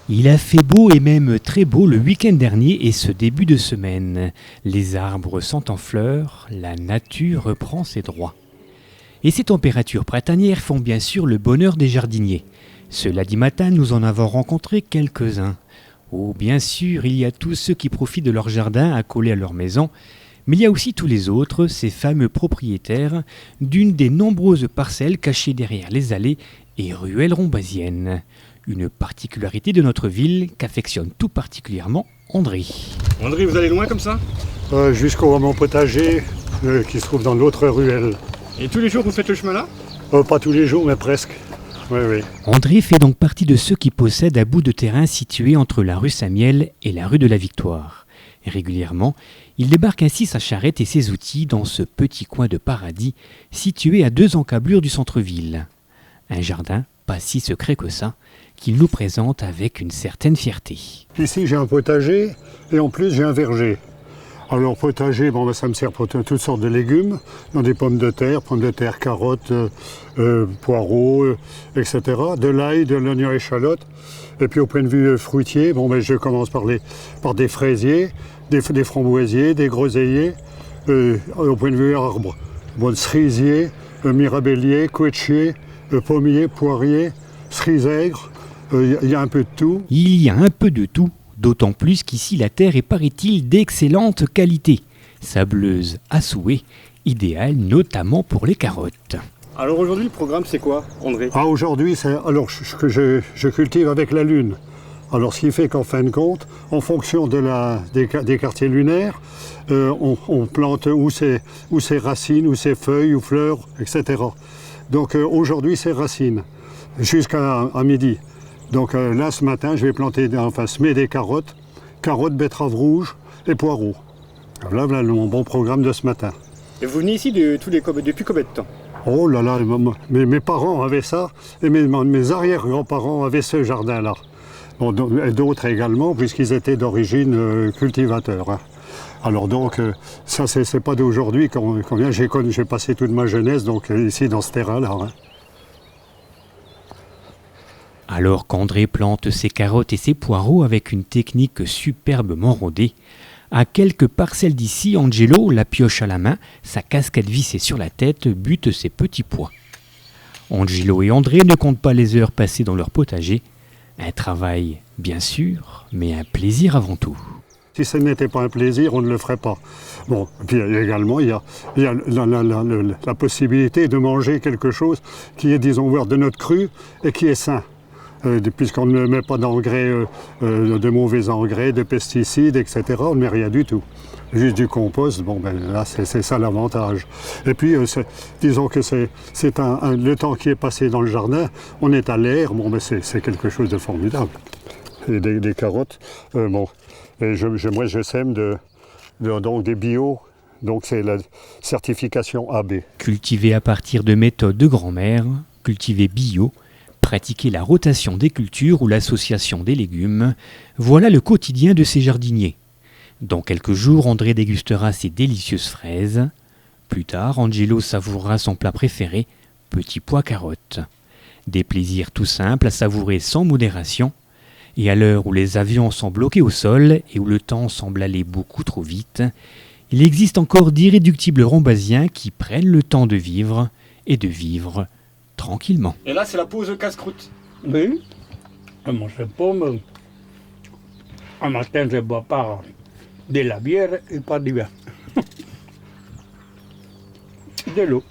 Il a fait beau et même très beau le week-end dernier et ce début de semaine. Les arbres sont en fleurs, la nature reprend ses droits. Et ces températures printanières font bien sûr le bonheur des jardiniers. Ce lundi matin, nous en avons rencontré quelques-uns. Oh, bien sûr, il y a tous ceux qui profitent de leur jardin accolé à leur maison, mais il y a aussi tous les autres, ces fameux propriétaires d'une des nombreuses parcelles cachées derrière les allées et ruelles rombasiennes. Une particularité de notre ville qu'affectionne tout particulièrement André. André, vous allez loin comme ça? Jusqu'au mon potager qui se trouve dans l'autre ruelle. Et tous les jours vous faites le chemin là? Pas tous les jours, mais presque. Oui, oui. André fait donc partie de ceux qui possèdent un bout de terrain situé entre la rue Saint-Miel et la rue de la Victoire. Et régulièrement, il débarque ainsi sa charrette et ses outils dans ce petit coin de paradis situé à 2 encablures du centre-ville. Un jardin pas si secret que ça, qu'il nous présente avec une certaine fierté. Ici, j'ai un potager et en plus, j'ai un verger. Alors, potager, ça me sert pour toutes sortes de légumes, dans des pommes de terre, carottes, poireaux, etc. De l'ail, de l'oignon échalote. Et puis, au point de vue fruitier, je commence par des fraisiers, des framboisiers, des groseilliers. Au point de vue arbre, cerisier, mirabellier, couetchier, pommier, poirier, cerise-aigre. Il y a un peu de tout. Il y a un peu de tout, d'autant plus qu'ici la terre est, paraît-il, d'excellente qualité. Sableuse à souhait, idéale notamment pour les carottes. Alors aujourd'hui le programme c'est quoi, André? Aujourd'hui, je cultive avec la lune. Alors ce qui fait qu'en fin de compte, en fonction des quartiers lunaires, on plante ou ses racines, ou ses feuilles, ou fleurs, etc. Donc aujourd'hui c'est racines, jusqu'à midi. Donc là, ce matin, je vais semer des carottes, betteraves rouges et poireaux. Voilà mon bon programme de ce matin. Et vous venez ici depuis combien de temps? Oh là là, mes parents avaient ça, et mes arrière-grands-parents avaient ce jardin-là. Et d'autres également, puisqu'ils étaient d'origine cultivateurs. Hein. Alors donc, ça, c'est pas d'aujourd'hui qu'on vient. J'ai passé toute ma jeunesse ici, dans ce terrain-là. Hein. Alors qu'André plante ses carottes et ses poireaux avec une technique superbement rodée, à quelques parcelles d'ici, Angelo, la pioche à la main, sa casquette vissée sur la tête, bute ses petits pois. Angelo et André ne comptent pas les heures passées dans leur potager. Un travail, bien sûr, mais un plaisir avant tout. Si ce n'était pas un plaisir, on ne le ferait pas. Bon, et puis également, il y a la possibilité de manger quelque chose qui est, disons, de notre cru et qui est sain. Puisqu'on ne met pas d'engrais, de mauvais engrais, de pesticides, etc. On ne met rien du tout. Juste du compost, là, c'est ça l'avantage. Et puis, disons que c'est le temps qui est passé dans le jardin, on est à l'air, c'est quelque chose de formidable. Et des carottes, et moi je sème donc des bio, donc c'est la certification AB. Cultiver à partir de méthodes de grand-mère, cultiver bio, pratiquer la rotation des cultures ou l'association des légumes, voilà le quotidien de ces jardiniers. Dans quelques jours, André dégustera ses délicieuses fraises. Plus tard, Angelo savourera son plat préféré, petits pois carottes. Des plaisirs tout simples à savourer sans modération. Et à l'heure où les avions sont bloqués au sol et où le temps semble aller beaucoup trop vite, il existe encore d'irréductibles rombasiens qui prennent le temps de vivre et de vivre tranquillement. Et là c'est la pause casse-croûte. Oui, je ne mange pas, mais un matin je ne bois pas de la bière et pas du vin. De l'eau.